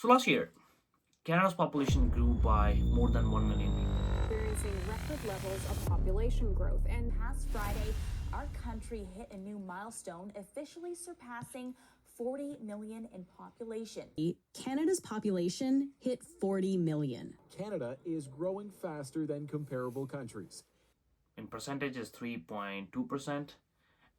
So last year, Canada's population grew by more than 1 million people. Experiencing record levels of population growth. And past Friday, our country hit a new milestone, officially surpassing 40 million in population. Canada's population hit 40 million. Canada is growing faster than comparable countries. In percentage is 3.2%.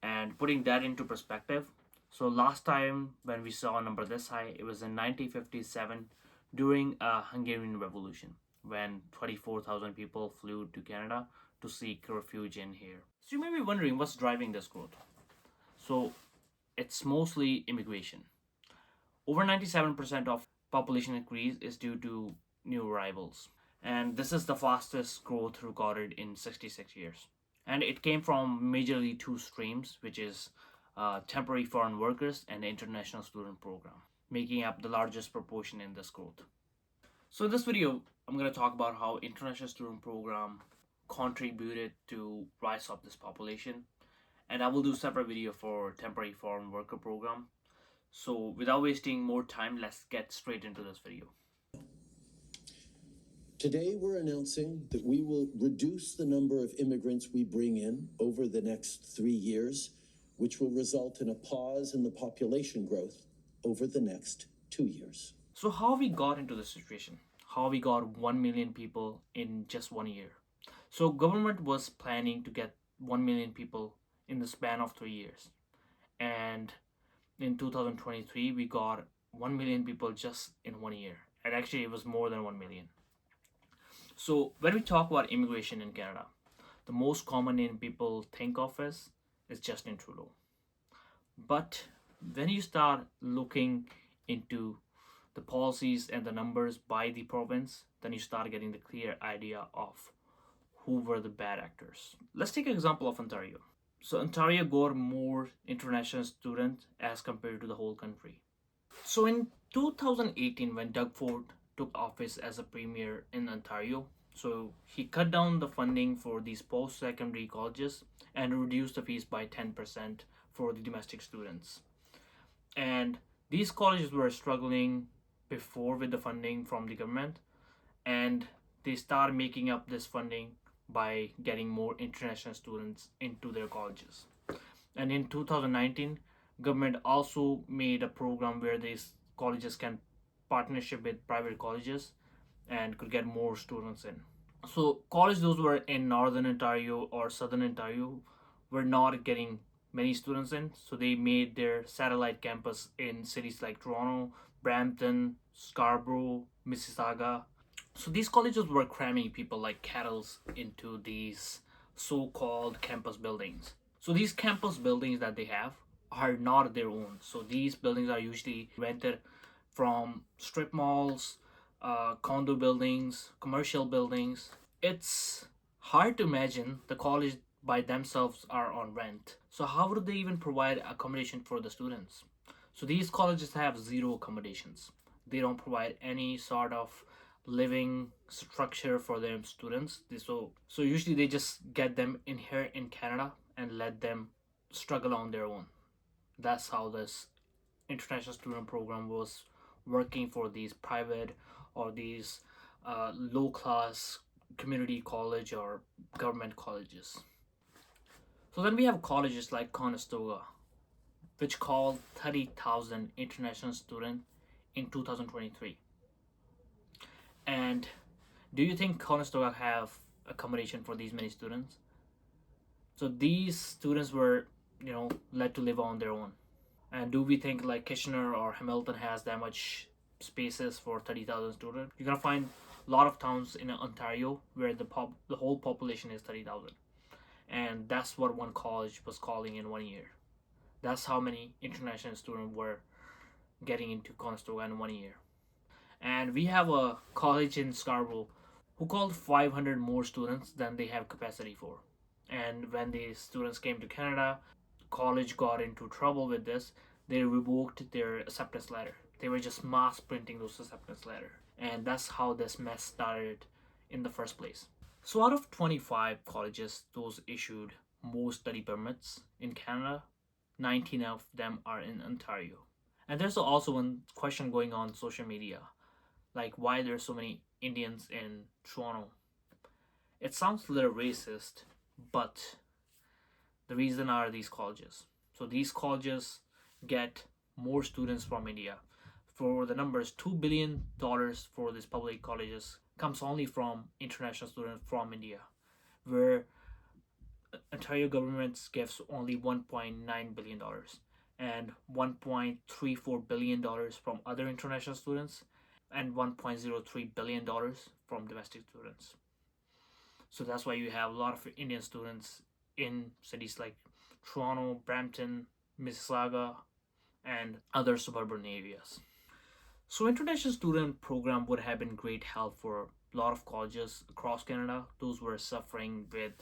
And putting that into perspective, so last time when we saw a number this high, it was in 1957 during a Hungarian Revolution when 24,000 people flew to Canada to seek refuge in here. So you may be wondering what's driving this growth. So it's mostly immigration. Over 97% of population increase is due to new arrivals. And this is the fastest growth recorded in 66 years. And it came from majorly two streams, which is temporary foreign workers and the international student program, making up the largest proportion in this growth. So in this video, I'm going to talk about how international student program contributed to rise of this population, and I will do separate video for temporary foreign worker program. So without wasting more time, let's get straight into this video. Today, we're announcing that we will reduce the number of immigrants we bring in over the next 3 years, which will result in a pause in the population growth over the next 2 years. So how we got into this situation? How we got 1 million people in just 1 year? So government was planning to get 1 million people in the span of 3 years. And in 2023, we got 1 million people just in 1 year. And actually, it was more than 1 million. So when we talk about immigration in Canada, the most common name people think of is Justin Trudeau. But when you start looking into the policies and the numbers by the province, then you start getting the clear idea of who were the bad actors. Let's take an example of Ontario. So Ontario got more international students as compared to the whole country. So in 2018, when Doug Ford took office as a premier in Ontario, so he cut down the funding for these post-secondary colleges and reduced the fees by 10% for the domestic students. And these colleges were struggling before with the funding from the government, and they started making up this funding by getting more international students into their colleges. And in 2019, government also made a program where these colleges can partnership with private colleges and could get more students in. So colleges those were in Northern Ontario or Southern Ontario were not getting many students in, so they made their satellite campus in cities like Toronto, Brampton, Scarborough, Mississauga. So these colleges were cramming people like cattle into these so-called campus buildings. So these campus buildings that they have are not their own. So these buildings are usually rented from strip malls, condo buildings, commercial buildings. It's hard to imagine the college by themselves are on rent. So how would they even provide accommodation for the students? So these colleges have zero accommodations. They don't provide any sort of living structure for their students. So usually they just get them in here in Canada and let them struggle on their own. That's how this international student program was working for these private or these low class community college or government colleges. So then we have colleges like Conestoga, which called 30,000 international students in 2023. And do you think Conestoga have accommodation for these many students? So these students were, led to live on their own. And do we think like Kitchener or Hamilton has that much spaces for 30,000 students? You're gonna find a lot of towns in Ontario where the whole population is 30,000, and that's what one college was calling in 1 year. That's how many international students were getting into Conestoga in 1 year. And we have a college in Scarborough who called 500 more students than they have capacity for. And when these students came to Canada, college got into trouble with this. They revoked their acceptance letter. They were just mass printing those acceptance letter, and that's how this mess started in the first place. So out of 25 colleges those issued more study permits in Canada, 19 of them are in Ontario, And there's also one question going on social media, like why there's so many Indians in Toronto. It sounds a little racist, but the reason are these colleges. So these colleges get more students from India. For the numbers, $2 billion for these public colleges comes only from international students from India, where Ontario government gives only $1.9 billion and $1.34 billion from other international students and $1.03 billion from domestic students. So that's why you have a lot of Indian students in cities like Toronto, Brampton, Mississauga, and other suburban areas. So international student program would have been great help for a lot of colleges across Canada. Those were suffering with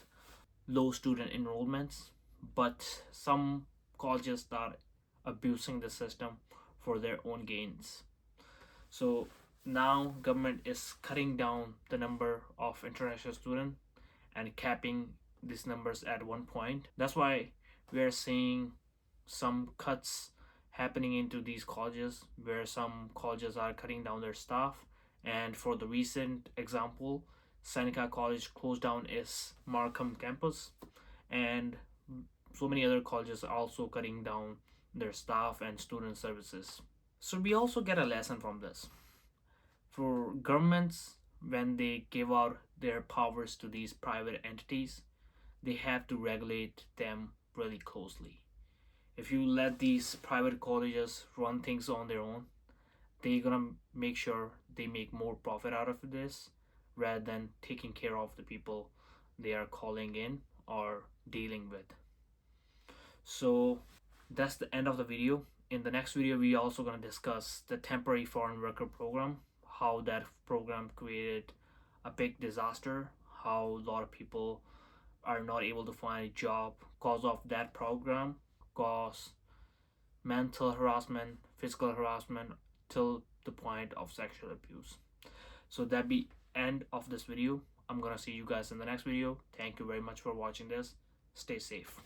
low student enrollments, but some colleges start abusing the system for their own gains. So now government is cutting down the number of international students and capping these numbers at one point. That's why we are seeing some cuts happening into these colleges, where some colleges are cutting down their staff. And for the recent example, Seneca College closed down its Markham campus, and so many other colleges are also cutting down their staff and student services. So we also get a lesson from this. For governments, when they give out their powers to these private entities, they have to regulate them really closely. If you let these private colleges run things on their own, they're gonna make sure they make more profit out of this rather than taking care of the people they are calling in or dealing with. So that's the end of the video. In the next video, we also gonna discuss the temporary foreign worker program, how that program created a big disaster, how a lot of people are not able to find a job because of that program, cause mental harassment, physical harassment, till the point of sexual abuse. So that be end of this video. I'm gonna see you guys in the next video. Thank you very much for watching this. Stay safe.